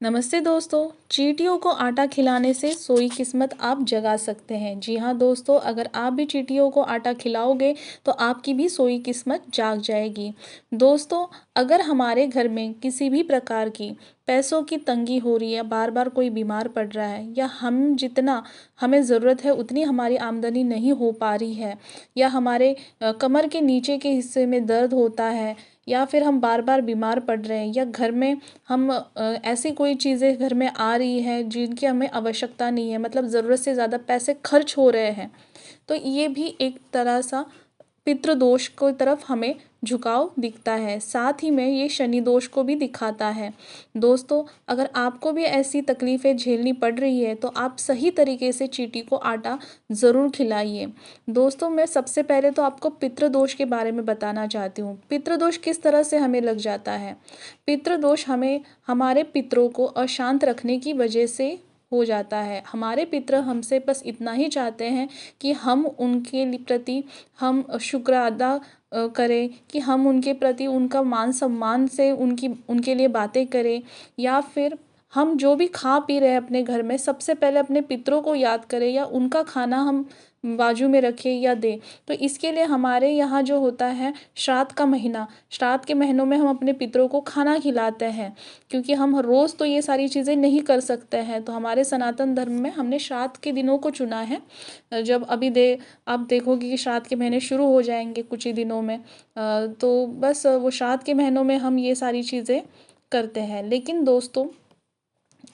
नमस्ते दोस्तों। चींटियों को आटा खिलाने से सोई किस्मत आप जगा सकते हैं। जी हाँ दोस्तों, अगर आप भी चींटियों को आटा खिलाओगे तो आपकी भी सोई किस्मत जाग जाएगी। दोस्तों, अगर हमारे घर में किसी भी प्रकार की पैसों की तंगी हो रही है, बार बार कोई बीमार पड़ रहा है, या हम जितना हमें ज़रूरत है उतनी हमारी आमदनी नहीं हो पा रही है, या हमारे कमर के नीचे के हिस्से में दर्द होता है, या फिर हम बार बार बीमार पड़ रहे हैं, या घर में हम ऐसी कोई चीज़ें घर में आ रही हैं जिनकी हमें आवश्यकता नहीं है, मतलब ज़रूरत से ज़्यादा पैसे खर्च हो रहे हैं, तो ये भी एक तरह सा पितृदोष की तरफ हमें झुकाव दिखता है। साथ ही में ये शनि दोष को भी दिखाता है। दोस्तों, अगर आपको भी ऐसी तकलीफ़ें झेलनी पड़ रही है तो आप सही तरीके से चींटी को आटा ज़रूर खिलाइए। दोस्तों, मैं सबसे पहले तो आपको पितृदोष के बारे में बताना चाहती हूँ। पितृदोष किस तरह से हमें लग जाता है। पितृदोष हमें हमारे पितरों को अशांत रखने की वजह से हो जाता है। हमारे पितर हमसे बस इतना ही चाहते हैं कि हम उनके प्रति हम शुक्र अदा करें, कि हम उनके प्रति उनका मान सम्मान से उनके लिए बातें करें, या फिर हम जो भी खा पी रहे हैं अपने घर में सबसे पहले अपने पितरों को याद करें, या उनका खाना हम बाजू में रखें या दें। तो इसके लिए हमारे यहाँ जो होता है श्राद्ध का महीना, श्राद्ध के महीनों में हम अपने पितरों को खाना खिलाते हैं, क्योंकि हम रोज़ तो ये सारी चीज़ें नहीं कर सकते हैं। तो हमारे सनातन धर्म में हमने श्राद्ध के दिनों को चुना है। जब आप देखोगे कि श्राद्ध के महीने शुरू हो जाएंगे कुछ ही दिनों में, तो बस वो श्राद्ध के महीनों में हम ये सारी चीज़ें करते हैं। लेकिन दोस्तों,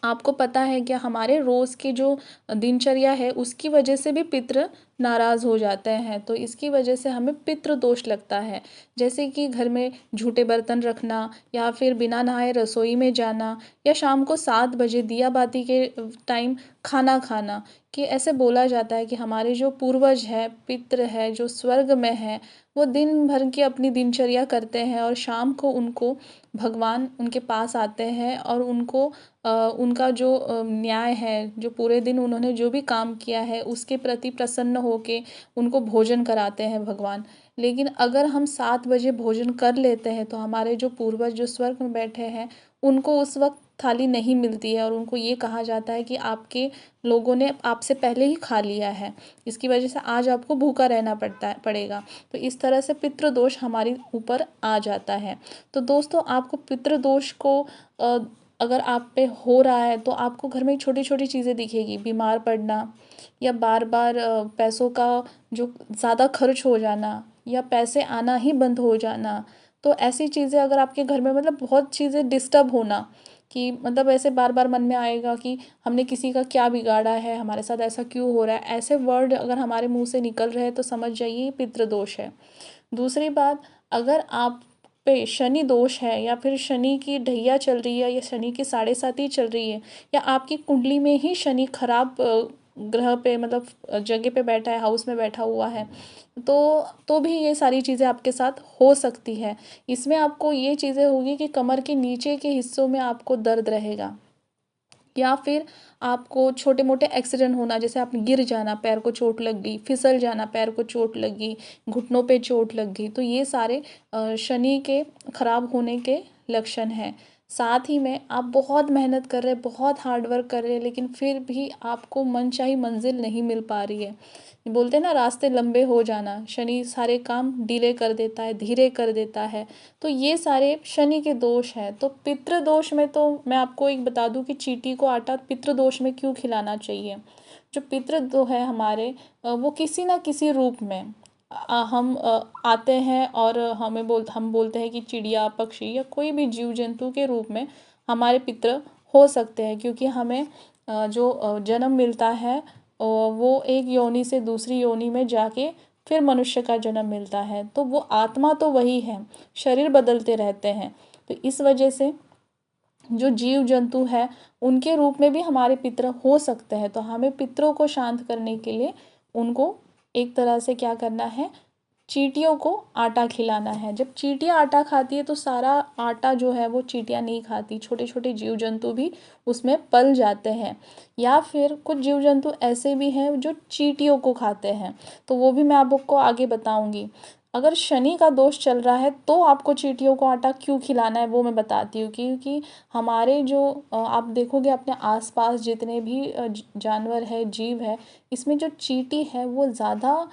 आपको पता है क्या, हमारे रोज़ की जो दिनचर्या है उसकी वजह से भी पितृ नाराज़ हो जाते हैं, तो इसकी वजह से हमें पितृ दोष लगता है। जैसे कि घर में झूठे बर्तन रखना, या फिर बिना नहाए रसोई में जाना, या शाम को 7 बजे दिया बाती के टाइम खाना खाना। कि ऐसे बोला जाता है कि हमारे जो पूर्वज है, पितृ है जो स्वर्ग में है, वो दिन भर की अपनी दिनचर्या करते हैं और शाम को उनको भगवान उनके पास आते हैं और उनको उनका जो न्याय है, जो पूरे दिन उन्होंने जो भी काम किया है उसके प्रति प्रसन्न होके उनको भोजन कराते हैं भगवान। लेकिन अगर हम 7 बजे भोजन कर लेते हैं तो हमारे जो पूर्वज जो स्वर्ग में बैठे हैं उनको उस वक्त थाली नहीं मिलती है, और उनको ये कहा जाता है कि आपके लोगों ने आपसे पहले ही खा लिया है, इसकी वजह से आज आपको भूखा रहना पड़ेगा। तो इस तरह से पितृदोष हमारे ऊपर आ जाता है। तो दोस्तों, आपको पितृदोष को अगर आप पे हो रहा है तो आपको घर में छोटी छोटी चीज़ें दिखेगी, बीमार पड़ना, या बार बार पैसों का जो ज़्यादा खर्च हो जाना, या पैसे आना ही बंद हो जाना। तो ऐसी चीज़ें अगर आपके घर में, मतलब बहुत चीज़ें डिस्टर्ब होना, कि मतलब ऐसे बार बार मन में आएगा कि हमने किसी का क्या बिगाड़ा है, हमारे साथ ऐसा क्यों हो रहा है, ऐसे वर्ड अगर हमारे मुंह से निकल रहे हैं तो समझ जाइए ये पितृदोष है। दूसरी बात, अगर आप पे शनि दोष है, या फिर शनि की ढैया चल रही है, या शनि की 7.5 चल रही है, या आपकी कुंडली में ही शनि खराब ग्रह पे, मतलब जगह पे बैठा है, हाउस में बैठा हुआ है, तो भी ये सारी चीज़ें आपके साथ हो सकती है। इसमें आपको ये चीज़ें होगी कि कमर के नीचे के हिस्सों में आपको दर्द रहेगा, या फिर आपको छोटे मोटे एक्सीडेंट होना, जैसे आप गिर जाना, पैर को चोट लग गई, फिसल जाना, पैर को चोट लग गई, घुटनों पे चोट लग गई, तो ये सारे शनि के खराब होने के लक्षण हैं। साथ ही में आप बहुत मेहनत कर रहे हैं, बहुत हार्ड वर्क कर रहे हैं, लेकिन फिर भी आपको मनचाही मंजिल नहीं मिल पा रही है। बोलते हैं ना, रास्ते लंबे हो जाना, शनि सारे काम डिले कर देता है, धीरे कर देता है। तो ये सारे शनि के दोष हैं। तो पितृदोष में तो मैं आपको एक बता दूं कि चींटी को आटा पितृदोष में क्यों खिलाना चाहिए। जो पितृ दो है हमारे, वो किसी ना किसी रूप में हम आते हैं, और हम बोलते हैं कि चिड़िया, पक्षी, या कोई भी जीव जंतु के रूप में हमारे पितृ हो सकते हैं, क्योंकि हमें जो जन्म मिलता है वो एक योनि से दूसरी योनि में जाके फिर मनुष्य का जन्म मिलता है। तो वो आत्मा तो वही है, शरीर बदलते रहते हैं। तो इस वजह से जो जीव जंतु है उनके रूप में भी हमारे पितर हो सकते हैं। तो हमें पितरों को शांत करने के लिए उनको एक तरह से क्या करना है, चींटियों को आटा खिलाना है। जब चींटियाँ आटा खाती है तो सारा आटा जो है वो चींटियाँ नहीं खाती, छोटे छोटे जीव जंतु भी उसमें पल जाते हैं, या फिर कुछ जीव जंतु ऐसे भी हैं जो चींटियों को खाते हैं, तो वो भी मैं आपको आगे बताऊंगी। अगर शनि का दोष चल रहा है तो आपको चींटियों को आटा क्यों खिलाना है वो मैं बताती हूँ। क्योंकि हमारे जो आप देखोगे अपने आसपास जितने भी जानवर है, जीव है, इसमें जो चींटी है वो ज़्यादा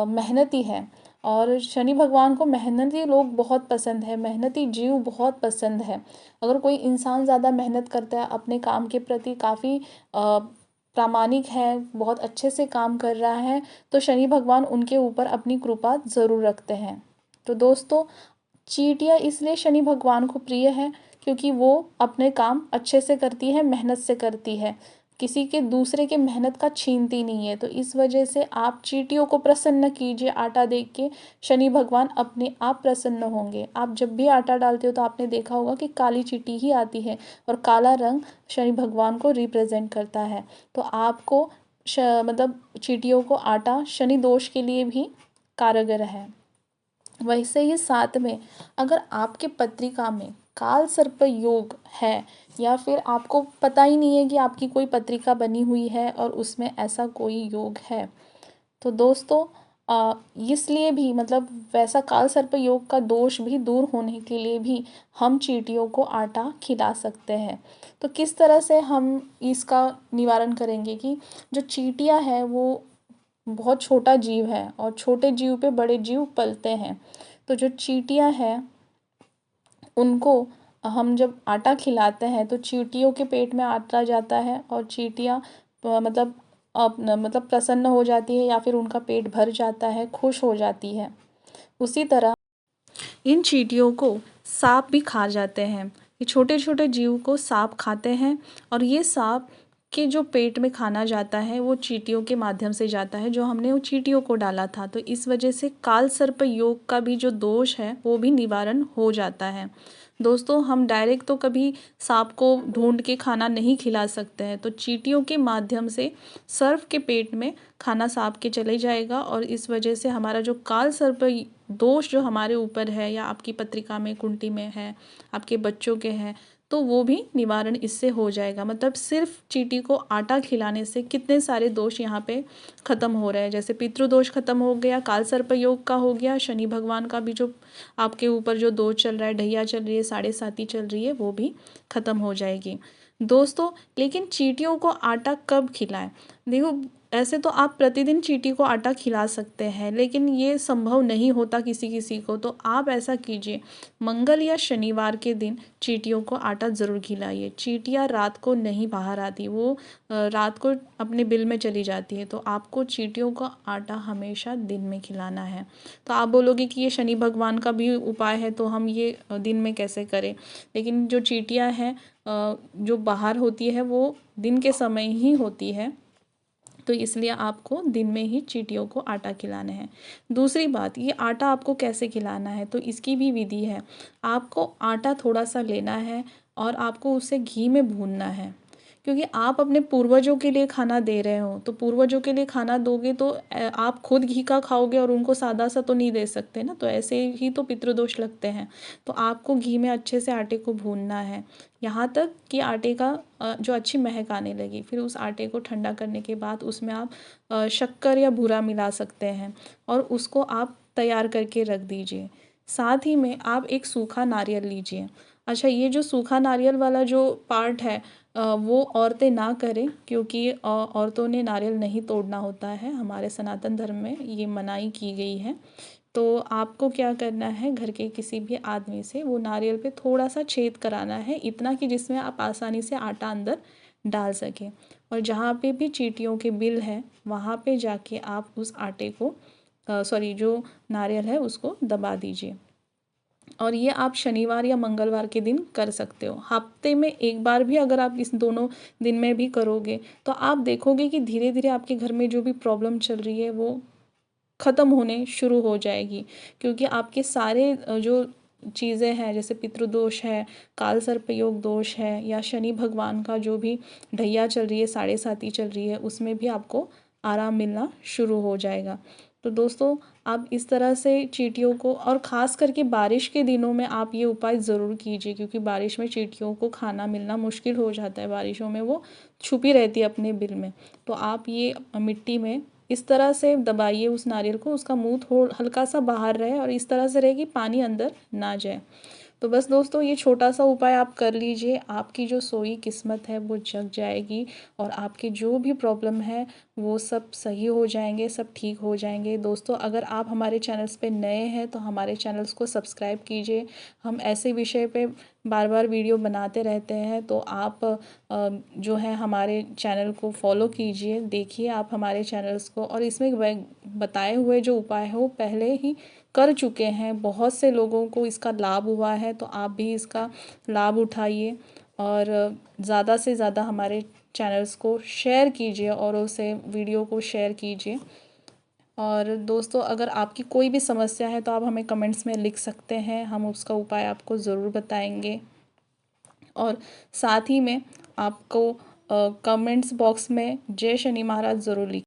मेहनती है। और शनि भगवान को मेहनती लोग बहुत पसंद है, मेहनती जीव बहुत पसंद है। अगर कोई इंसान ज़्यादा मेहनत करता है, अपने काम के प्रति काफ़ी प्रामाणिक है, बहुत अच्छे से काम कर रहा है, तो शनि भगवान उनके ऊपर अपनी कृपा ज़रूर रखते हैं। तो दोस्तों, चींटियाँ इसलिए शनि भगवान को प्रिय है क्योंकि वो अपने काम अच्छे से करती है, मेहनत से करती है, किसी के दूसरे के मेहनत का छीनती नहीं है। तो इस वजह से आप चींटियों को प्रसन्न कीजिए आटा देख के, शनि भगवान अपने आप प्रसन्न होंगे। आप जब भी आटा डालते हो तो आपने देखा होगा कि काली चींटी ही आती है, और काला रंग शनि भगवान को रिप्रेजेंट करता है। तो आपको मतलब चींटियों को आटा शनि दोष के लिए भी कारगर है। वैसे ही साथ में अगर आपके पत्रिका में काल सर्प योग है, या फिर आपको पता ही नहीं है कि आपकी कोई पत्रिका बनी हुई है और उसमें ऐसा कोई योग है, तो दोस्तों इसलिए भी मतलब वैसा काल सर्प योग का दोष भी दूर होने के लिए भी हम चींटियों को आटा खिला सकते हैं। तो किस तरह से हम इसका निवारण करेंगे कि जो चींटियां हैं वो बहुत छोटा जीव है, और छोटे जीव पे बड़े जीव पलते हैं। तो जो चींटियां हैं उनको हम जब आटा खिलाते हैं तो चींटियों के पेट में आटा जाता है, और चींटियां मतलब मतलब प्रसन्न हो जाती है, या फिर उनका पेट भर जाता है, खुश हो जाती है। उसी तरह इन चींटियों को सांप भी खा जाते हैं। ये छोटे छोटे जीव को सांप खाते हैं, और ये सांप के जो पेट में खाना जाता है वो चींटियों के माध्यम से जाता है, जो हमने वो चींटियों को डाला था। तो इस वजह से काल सर्प योग का भी जो दोष है वो भी निवारण हो जाता है। दोस्तों, हम डायरेक्ट तो कभी सांप को ढूंढ के खाना नहीं खिला सकते हैं, तो चींटियों के माध्यम से सर्प के पेट में खाना सांप के चले जाएगा, और इस वजह से हमारा जो काल सर्प दोष जो हमारे ऊपर है, या आपकी पत्रिका में, कुंडली में है, आपके बच्चों के हैं, तो वो भी निवारण इससे हो जाएगा। मतलब सिर्फ चींटी को आटा खिलाने से कितने सारे दोष यहाँ पे ख़त्म हो रहे हैं। जैसे पितृदोष खत्म हो गया, काल सर्प योग का हो गया, शनि भगवान का भी जो आपके ऊपर जो दोष चल रहा है, ढैया चल रही है, साढ़े साती चल रही है, वो भी ख़त्म हो जाएगी। दोस्तों, लेकिन चींटियों को आटा कब खिलाएं? देखो, ऐसे तो आप प्रतिदिन चींटी को आटा खिला सकते हैं, लेकिन ये संभव नहीं होता किसी किसी को। तो आप ऐसा कीजिए, मंगल या शनिवार के दिन चींटियों को आटा ज़रूर खिलाइए। चींटियाँ रात को नहीं बाहर आती, वो रात को अपने बिल में चली जाती है। तो आपको चींटियों का आटा हमेशा दिन में खिलाना है। तो आप बोलोगे कि ये शनि भगवान का भी उपाय है, तो हम ये दिन में कैसे करें? लेकिन जो चींटियाँ हैं जो बाहर होती है वो दिन के समय ही होती है, तो इसलिए आपको दिन में ही चींटियों को आटा खिलाना है। दूसरी बात, ये आटा आपको कैसे खिलाना है, तो इसकी भी विधि है। आपको आटा थोड़ा सा लेना है, और आपको उसे घी में भूनना है। क्योंकि आप अपने पूर्वजों के लिए खाना दे रहे हो, तो पूर्वजों के लिए खाना दोगे तो आप खुद घी का खाओगे, और उनको सादा सा तो नहीं दे सकते ना, तो ऐसे ही तो पितृदोष लगते हैं। तो आपको घी में अच्छे से आटे को भूनना है, यहाँ तक कि आटे का जो अच्छी महक आने लगी। फिर उस आटे को ठंडा करने के बाद उसमें आप शक्कर या बूरा मिला सकते हैं, और उसको आप तैयार करके रख दीजिए। साथ ही में आप एक सूखा नारियल लीजिए। अच्छा, ये जो सूखा नारियल वाला जो पार्ट है वो औरतें ना करें, क्योंकि औरतों ने नारियल नहीं तोड़ना होता है, हमारे सनातन धर्म में ये मनाही की गई है। तो आपको क्या करना है, घर के किसी भी आदमी से वो नारियल पे थोड़ा सा छेद कराना है, इतना कि जिसमें आप आसानी से आटा अंदर डाल सकें। और जहाँ पे भी चींटियों के बिल है वहाँ पे जाके आप उस आटे को सॉरी जो नारियल है उसको दबा दीजिए। और ये आप शनिवार या मंगलवार के दिन कर सकते हो। हफ्ते में एक बार भी अगर आप इस दोनों दिन में भी करोगे, तो आप देखोगे कि धीरे धीरे आपके घर में जो भी प्रॉब्लम चल रही है वो ख़त्म होने शुरू हो जाएगी। क्योंकि आपके सारे जो चीज़ें हैं, जैसे पितृदोष है, काल सर्प योग दोष है, या शनि भगवान का जो भी ढैया चल रही है, साढ़े साती चल रही है, उसमें भी आपको आराम मिलना शुरू हो जाएगा। तो दोस्तों, आप इस तरह से चींटियों को, और ख़ास करके बारिश के दिनों में आप ये उपाय ज़रूर कीजिए, क्योंकि बारिश में चींटियों को खाना मिलना मुश्किल हो जाता है। बारिशों में वो छुपी रहती है अपने बिल में। तो आप ये मिट्टी में इस तरह से दबाइए उस नारियल को, उसका मुंह थोड़ा हल्का सा बाहर रहे और इस तरह से रहे कि पानी अंदर ना जाए। तो बस दोस्तों ये छोटा सा उपाय आप कर लीजिए, आपकी जो सोई किस्मत है वो जग जाएगी और आपकी जो भी प्रॉब्लम है वो सब सही हो जाएंगे, सब ठीक हो जाएंगे। दोस्तों अगर आप हमारे चैनल्स पे नए हैं तो हमारे चैनल्स को सब्सक्राइब कीजिए। हम ऐसे विषय पे बार बार वीडियो बनाते रहते हैं, तो आप जो है हमारे चैनल को फॉलो कीजिए, देखिए आप हमारे चैनल्स को। और इसमें बताए हुए जो उपाय है वो पहले ही कर चुके हैं, बहुत से लोगों को इसका लाभ हुआ है, तो आप भी इसका लाभ उठाइए और ज़्यादा से ज़्यादा हमारे चैनल्स को शेयर कीजिए और उसे वीडियो को शेयर कीजिए। और दोस्तों अगर आपकी कोई भी समस्या है तो आप हमें कमेंट्स में लिख सकते हैं, हम उसका उपाय आपको ज़रूर बताएंगे। और साथ ही में आपको कमेंट्स बॉक्स में जय शनि महाराज ज़रूर लिख